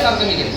SR chemical.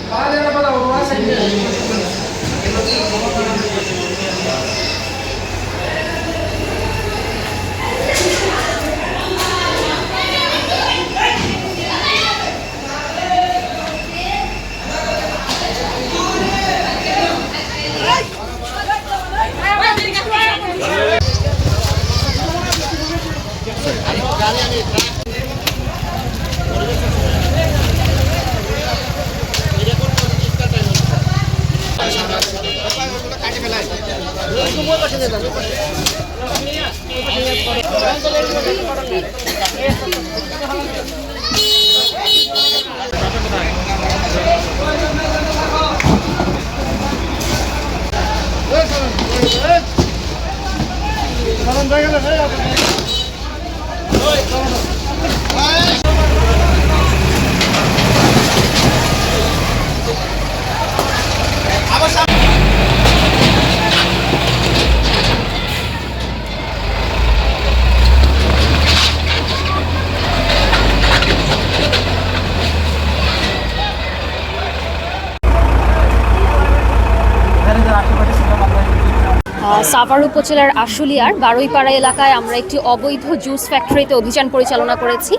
Savar উপজেলার আশুলিয়ার বারুইপাড়া এলাকায় আমরা একটি অবৈধ জুস ফ্যাক্টরিতে অভিযান পরিচালনা করেছি।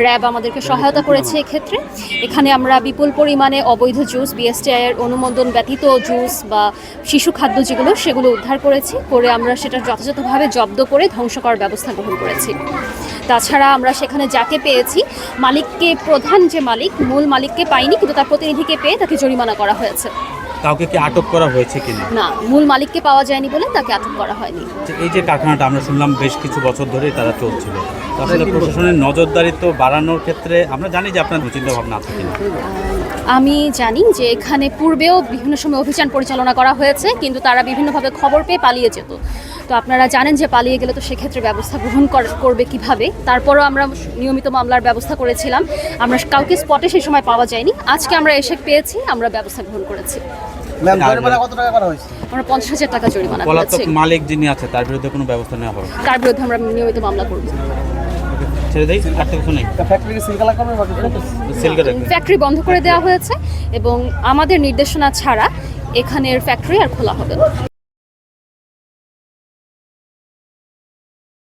র্যাব আমাদেরকে সহায়তা করেছে এক্ষেত্রে। এখানে আমরা বিপুল পরিমাণে অবৈধ জুস, বিএসটিআই এর অনুমোদন ব্যতীত জুস বা শিশু খাদ্য সেগুলো উদ্ধার করেছি। করে আমরা সেটা যথাযথভাবে জব্দ করে ধ্বংস করার ব্যবস্থা গ্রহণ করেছি। তাছাড়া আমরা সেখানে যাকে পেয়েছি, মালিককে, প্রধান যে মালিক, মূল মালিককে পাইনি, কিন্তু তার প্রতিনিধিকে পেয়ে তাকে জরিমানা করা হয়েছে। কাউকে কি আটক করা হয়েছে কিনা? না, মূল মালিককে পাওয়া যায়নি বলে তাকে আটক করা হয়নি। এই যে কারখানাটা আমরা শুনলাম বেশ কিছু বছর ধরেই তারা চলছিল, আসলে প্রশাসনের নজরদারি তো বাড়ানোর ক্ষেত্রে আমরা জানি যে আপনার চিন্তা ভাবনা আছে কিনা? আমি জানি যে এখানে পূর্বেও বিভিন্ন সময় অভিযান পরিচালনা করা হয়েছে, কিন্তু তারা বিভিন্নভাবে খবর পেয়ে পালিয়ে যেত। তো আপনারা জানেন যে পালিয়ে গেলে তো সেক্ষেত্রে ব্যবস্থা গ্রহণ করবে কিভাবে। তারপরও আমরা নিয়মিত মামলার ব্যবস্থা করেছিলাম। আমরা কাউকে স্পটে সেই সময় পাওয়া যায়নি। আজকে আমরা এসে পেয়েছি, আমরা ব্যবস্থা গ্রহণ করেছি। আমরা 50,000 টাকা জরিমানা করেছি। মালিক যিনি আছে তার বিরুদ্ধে কোনো ব্যবস্থা নেওয়া হবে? তার বিরুদ্ধে আমরা নিয়মিত মামলা করব। ফ্যাক্টরি বন্ধ করে দেওয়া হয়েছে এবং আমাদের নির্দেশনা ছাড়া এখানের ফ্যাক্টরি আর খোলা হবে না।